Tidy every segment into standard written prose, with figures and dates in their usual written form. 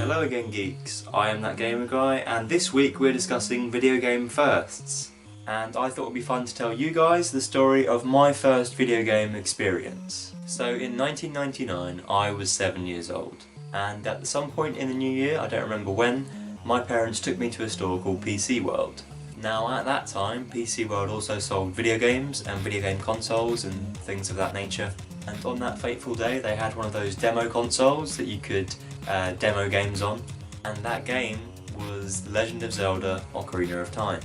Hello again geeks, I am that gamer guy and this week we're discussing video game firsts. And I thought it would be fun to tell you guys the story of my first video game experience. So in 1999 I was 7 years old, and at some point in the new year, I don't remember when, my parents took me to a store called PC World. Now at that time, PC World also sold video games and video game consoles and things of that nature. And on that fateful day they had one of those demo consoles that you could demo games on, and that game was The Legend of Zelda: Ocarina of Time.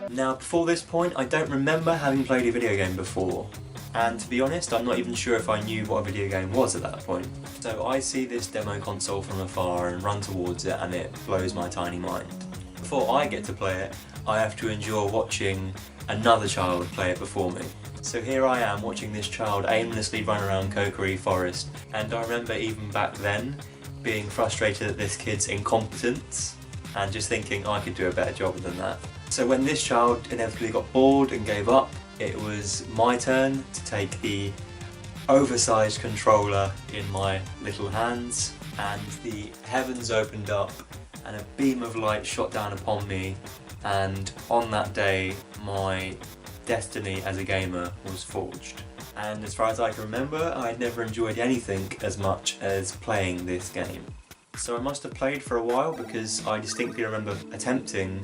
Now before this point I don't remember having played a video game before. And to be honest, I'm not even sure if I knew what a video game was at that point. So I see this demo console from afar and run towards it, and it blows my tiny mind. Before I get to play it, I have to endure watching another child play it before me. So here I am watching this child aimlessly run around Kokiri Forest, and I remember even back then being frustrated at this kid's incompetence and just thinking I could do a better job than that. So when this child inevitably got bored and gave up, it was my turn to take the oversized controller in my little hands, and the heavens opened up and a beam of light shot down upon me, and on that day my destiny as a gamer was forged. And as far as I can remember, I had never enjoyed anything as much as playing this game. So I must have played for a while, because I distinctly remember attempting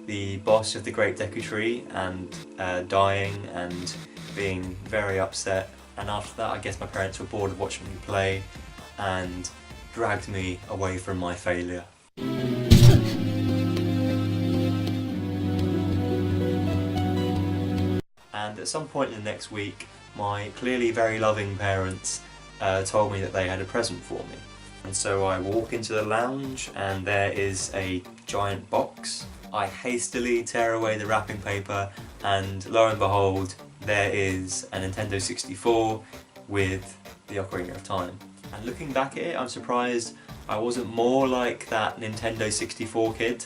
the boss of the Great Deku Tree and dying and being very upset, and after that I guess my parents were bored of watching me play and dragged me away from my failure. And at some point in the next week, my clearly very loving parents told me that they had a present for me. And so I walk into the lounge and there is a giant box. I hastily tear away the wrapping paper, and lo and behold, there is a Nintendo 64 with the Ocarina of Time. And looking back at it, I'm surprised I wasn't more like that Nintendo 64 kid.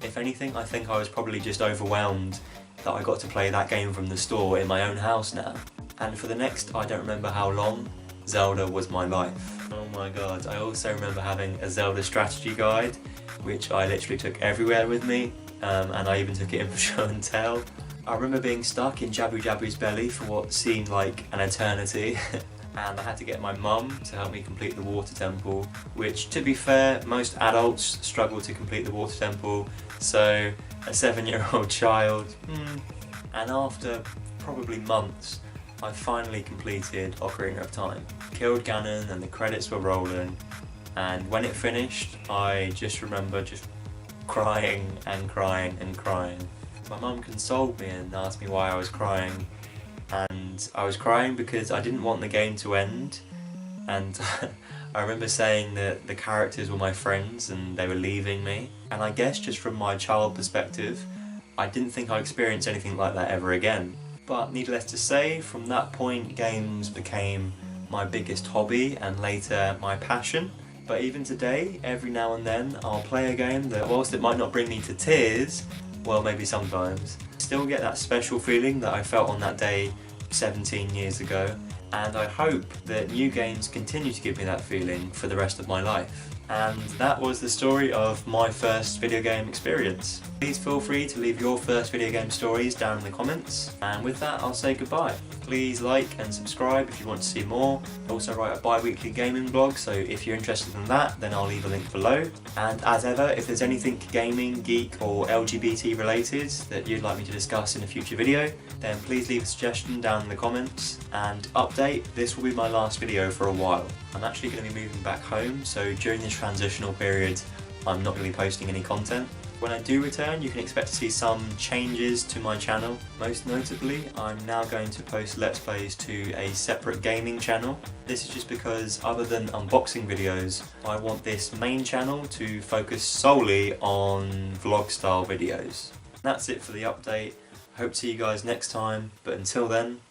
If anything, I think I was probably just overwhelmed that I got to play that game from the store in my own house now. And for the next, I don't remember how long, Zelda was my life. Oh my god, I also remember having a Zelda strategy guide, which I literally took everywhere with me, and I even took it in for show and tell. I remember being stuck in Jabu Jabu's belly for what seemed like an eternity, and I had to get my mum to help me complete the water temple, which, to be fair, most adults struggle to complete the water temple, so a 7-year-old child, And after probably months, I finally completed Ocarina of Time. Killed Ganon and the credits were rolling, and when it finished I just remember just crying and crying and crying. My mum consoled me and asked me why I was crying, and I was crying because I didn't want the game to end, and I remember saying that the characters were my friends and they were leaving me, and I guess just from my child perspective I didn't think I'd experience anything like that ever again. But needless to say, from that point games became my biggest hobby and later my passion. But even today, every now and then I'll play a game that, whilst it might not bring me to tears, well, maybe sometimes, still get that special feeling that I felt on that day 17 years ago, and I hope that new games continue to give me that feeling for the rest of my life. And that was the story of my first video game experience. Please feel free to leave your first video game stories down in the comments, and with that I'll say goodbye. Please like and subscribe if you want to see more. I also write a bi-weekly gaming blog, so if you're interested in that then I'll leave a link below. And as ever, if there's anything gaming, geek or LGBT related that you'd like me to discuss in a future video, then please leave a suggestion down in the comments. And update, this will be my last video for a while. I'm actually going to be moving back home, so during this transitional period I'm not going to be posting any content. When I do return, you can expect to see some changes to my channel. Most notably, I'm now going to post Let's Plays to a separate gaming channel. This is just because, other than unboxing videos, I want this main channel to focus solely on vlog style videos. That's it for the update. Hope to see you guys next time, but until then,